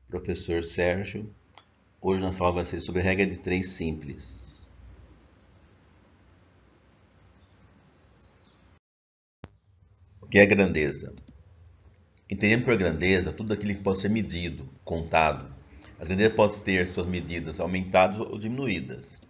Professor Sérgio. Hoje nossa aula vai ser sobre a regra de 3 simples. O que é grandeza? Entendemos por grandeza tudo aquilo que pode ser medido, contado. As grandezas podem ter suas medidas aumentadas ou diminuídas.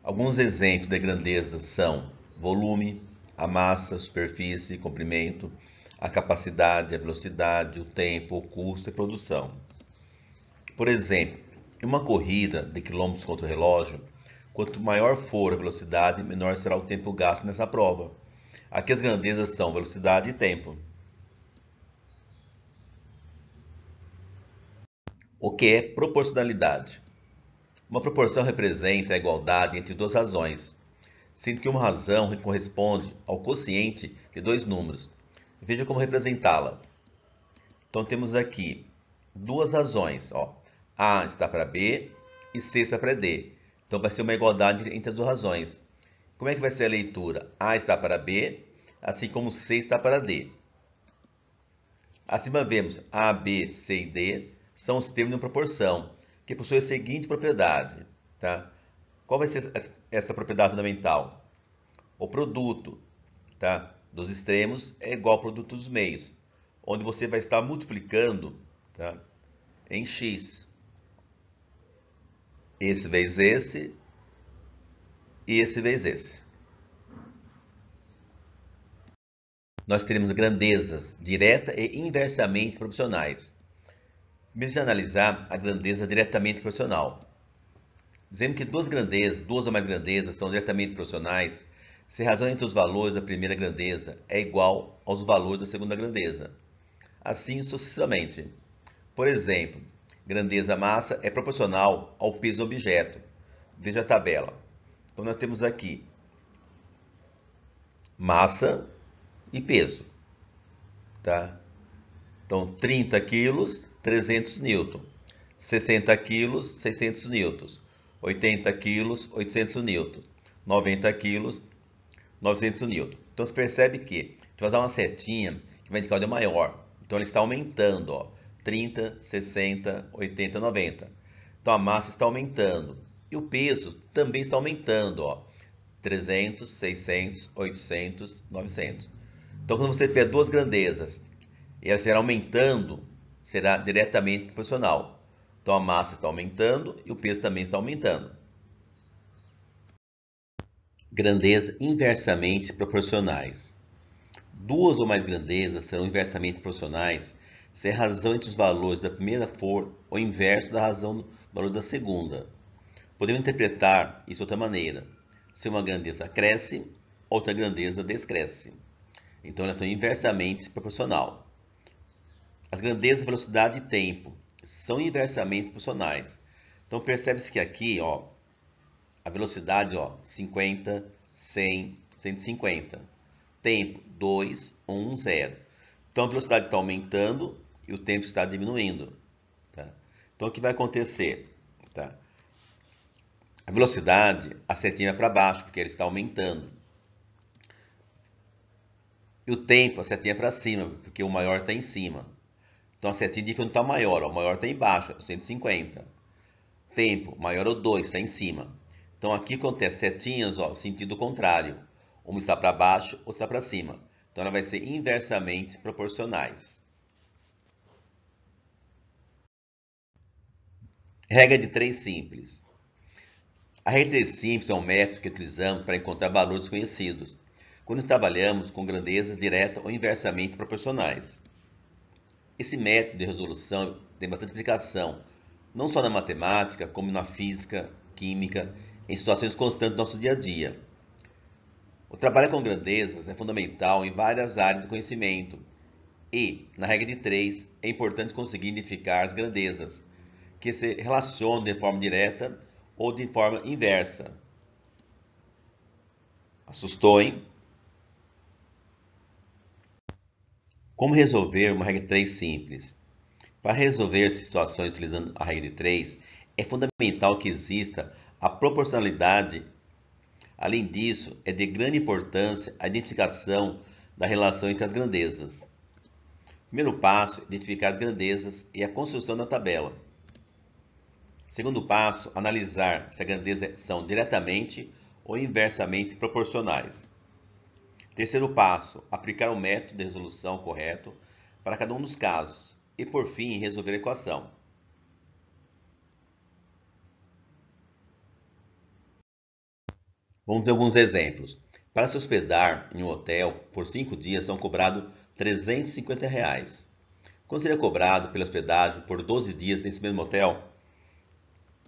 Alguns exemplos de grandeza são volume, a massa, a superfície, comprimento, a capacidade, a velocidade, o tempo, o custo e a produção. Por exemplo, em uma corrida de quilômetros contra o relógio, quanto maior for a velocidade, menor será o tempo gasto nessa prova. Aqui as grandezas são velocidade e tempo. O que é proporcionalidade? Uma proporção representa a igualdade entre duas razões, sendo que uma razão corresponde ao quociente de dois números. Veja como representá-la. Então temos aqui duas razões. A está para B e C está para D. Então vai ser uma igualdade entre as duas razões. Como é que vai ser a leitura? A está para B, assim como C está para D. Acima vemos A, B, C e D são os termos de uma proporção, que possuem a seguinte propriedade. Tá? Qual vai ser essa propriedade fundamental? O produto, tá, dos extremos é igual ao produto dos meios, onde você vai estar multiplicando, tá, em x. Esse vezes esse e esse vezes esse. Nós teremos grandezas direta e inversamente proporcionais. Primeiro de analisar a grandeza diretamente proporcional. Dizemos que duas ou mais grandezas são diretamente proporcionais se a razão entre os valores da primeira grandeza é igual aos valores da segunda grandeza. Assim sucessivamente. Por exemplo, grandeza massa é proporcional ao peso do objeto. Veja a tabela. Então nós temos aqui massa e peso. Tá? Então 30 quilos, 300 newton. 60 quilos, 600 newtons. 80 quilos, 800 newtons. 90 quilos, 900 newtons. Então você percebe que a gente vai usar uma setinha que vai indicar onde é maior. Então ele está aumentando, 30, 60, 80, 90. Então a massa está aumentando. E o peso também está aumentando, 300, 600, 800, 900. Então quando você tiver duas grandezas e elas serão aumentando, será diretamente proporcional. Então a massa está aumentando e o peso também está aumentando. Grandeza inversamente proporcionais. Duas ou mais grandezas serão inversamente proporcionais se a razão entre os valores da primeira for o inverso da razão do valor da segunda. Podemos interpretar isso de outra maneira. Se uma grandeza cresce, outra grandeza descresce. Então elas são inversamente proporcionais. As grandezas velocidade e tempo são inversamente proporcionais. Então percebe-se que aqui, a velocidade, 50, 100, 150. Tempo, 2, 1, 0. Então a velocidade está aumentando e o tempo está diminuindo. Tá? Então o que vai acontecer? Tá? A velocidade, a setinha vai para baixo, porque ela está aumentando. E o tempo, a setinha para cima, porque o maior está em cima. Então a setinha indica onde está o maior. O maior está embaixo, 150. Tempo, maior ou 2, está em cima. Então aqui acontece setinhas, sentido contrário. Uma está para baixo, outra está para cima. Então ela vai ser inversamente proporcionais. Regra de 3 simples. A regra de 3 simples é um método que utilizamos para encontrar valores desconhecidos, quando trabalhamos com grandezas direta ou inversamente proporcionais. Esse método de resolução tem bastante aplicação, não só na matemática, como na física, química, em situações constantes do nosso dia a dia. O trabalho com grandezas é fundamental em várias áreas do conhecimento e, na regra de 3, é importante conseguir identificar as grandezas, que se relacionam de forma direta ou de forma inversa. Assustou, hein? Como resolver uma regra de 3 simples? Para resolver situações utilizando a regra de 3, é fundamental que exista a proporcionalidade. Além disso, é de grande importância a identificação da relação entre as grandezas. Primeiro passo, identificar as grandezas e a construção da tabela. Segundo passo, analisar se as grandezas são diretamente ou inversamente proporcionais. Terceiro passo, aplicar o método de resolução correto para cada um dos casos. E, por fim, resolver a equação. Vamos ter alguns exemplos. Para se hospedar em um hotel por 5 dias são cobrados R$ 350. Quanto seria cobrado pela hospedagem por 12 dias nesse mesmo hotel?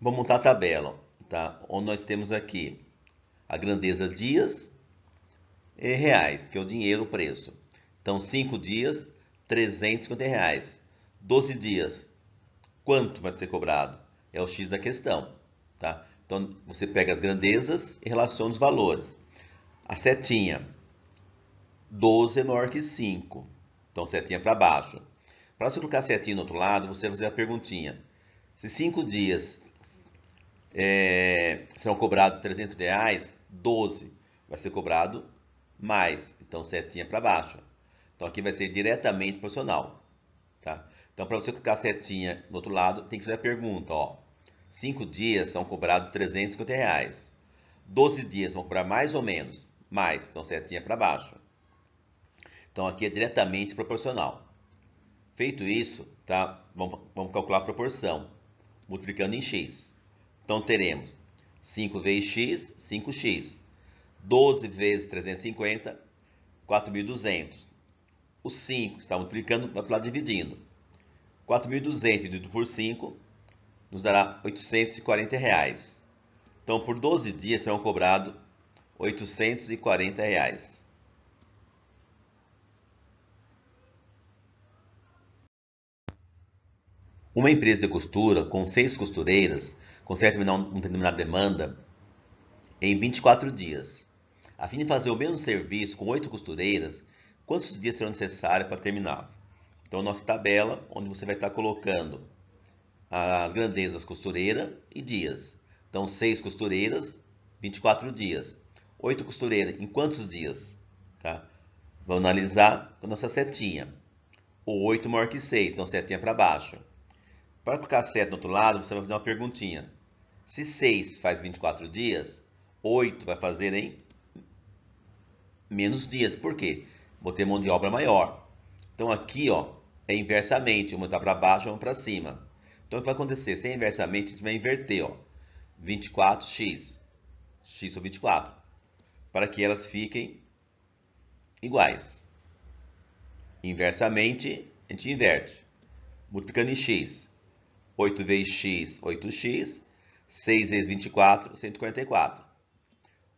Vamos montar a tabela, tá? Onde nós temos aqui a grandeza dias e reais, que é o dinheiro, o preço. Então, 5 dias, R$ 350. 12 dias, quanto vai ser cobrado? É o X da questão, tá? Então, você pega as grandezas e relaciona os valores. A setinha, 12 é maior que 5. Então, setinha para baixo. Para você colocar a setinha no outro lado, você vai fazer a perguntinha. Se 5 dias serão cobrados R$ 300, 12 vai ser cobrado mais. Então, setinha para baixo. Então, aqui vai ser diretamente proporcional, tá? Então, para você colocar a setinha no outro lado, tem que fazer a pergunta, ó. 5 dias são cobrados R$ 350. 12 dias vão cobrar mais ou menos? Mais. Então, setinha para baixo. Então, aqui é diretamente proporcional. Feito isso, tá? Vamos calcular a proporção, multiplicando em x. Então, teremos 5 vezes x, 5x. 12 vezes 350, 4.200. O 5 está multiplicando, vai para lá dividindo. 4.200 dividido por 5 nos dará R$ 840. Então, por 12 dias serão cobrados R$ 840. Uma empresa de costura com 6 costureiras consegue terminar uma determinada demanda em 24 dias. A fim de fazer o mesmo serviço com 8 costureiras, quantos dias serão necessários para terminar? Então, nossa tabela, onde você vai estar colocando as grandezas costureira e dias. Então, 6 costureiras, 24 dias. 8 costureiras, em quantos dias? Tá? Vamos analisar com a nossa setinha. O 8 maior que 6, então setinha para baixo. Para colocar a seta do outro lado, você vai fazer uma perguntinha. Se 6 faz 24 dias, 8 vai fazer em menos dias. Por quê? Vou ter mão de obra maior. Então, aqui, ó, é inversamente. Uma está para baixo, uma para cima. Então, o que vai acontecer? Se é inversamente, a gente vai inverter, ó. 24x, x sobre 24, para que elas fiquem iguais. Inversamente, a gente inverte, multiplicando em x. 8 vezes x, 8x. 6 vezes 24, 144.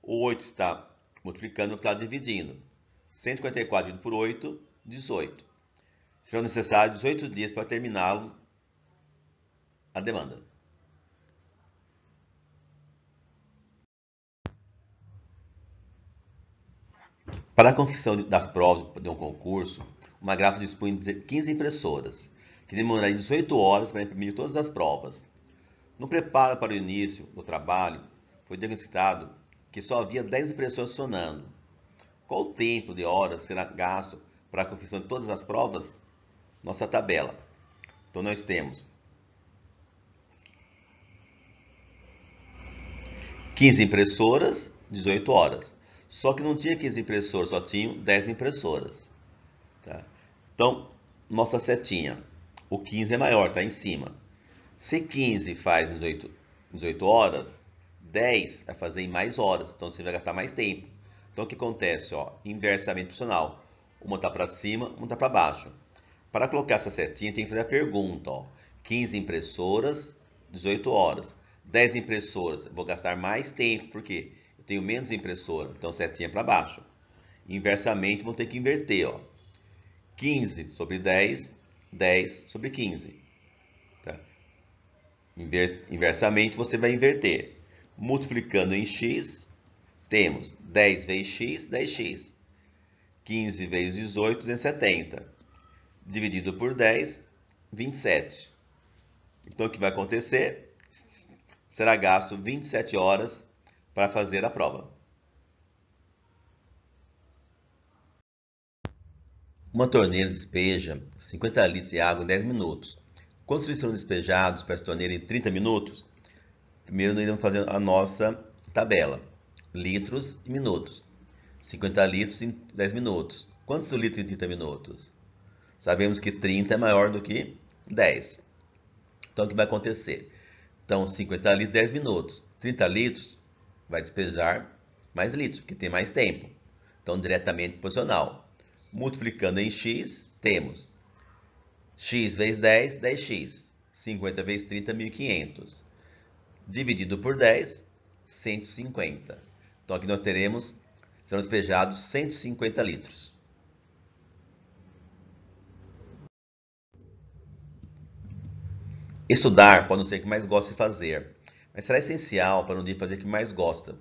O 8 está multiplicando, está dividindo. 144 dividido por 8, 18. Serão necessários 18 dias para terminá-lo a demanda. Para a confecção das provas de um concurso, uma gráfica dispõe de 15 impressoras, que demorarão 18 horas para imprimir todas as provas. No preparo para o início do trabalho, foi diagnosticado que só havia 10 impressoras funcionando. Qual o tempo de horas será gasto para a confecção de todas as provas? Nossa tabela. Então, nós temos 15 impressoras, 18 horas. Só que não tinha 15 impressoras, só tinham 10 impressoras. Tá? Então, nossa setinha. O 15 é maior, está em cima. Se 15 faz 18 horas, 10 vai fazer em mais horas. Então, você vai gastar mais tempo. Então, o que acontece? Ó, inversamente proporcional. Uma está para cima, uma está para baixo. Para colocar essa setinha, tem que fazer a pergunta. Ó. 15 impressoras, 18 horas. 10 impressoras, eu vou gastar mais tempo, porque eu tenho menos impressora, então setinha para baixo. Inversamente, vou ter que inverter, ó. 15 sobre 10, 10 sobre 15. Tá? Inversamente, você vai inverter. Multiplicando em x, temos 10 vezes x, 10x. 15 vezes 18, 270. Dividido por 10, 27. Então, o que vai acontecer? Será gasto 27 horas para fazer a prova. Uma torneira despeja 50 litros de água em 10 minutos. Quantos litros serão despejados para essa torneira em 30 minutos? Primeiro, nós iremos fazer a nossa tabela. Litros e minutos. 50 litros em 10 minutos. Quantos litros em 30 minutos? Sabemos que 30 é maior do que 10. Então, o que vai acontecer? Então, 50 litros, 10 minutos. 30 litros, vai despejar mais litros, porque tem mais tempo. Então, diretamente proporcional. Multiplicando em x, temos x vezes 10, 10x. 50 vezes 30, 1.500. Dividido por 10, 150. Então, aqui nós teremos, serão despejados 150 litros. Estudar pode não ser o que mais gosta de fazer, mas será essencial para um dia fazer o que mais gosta.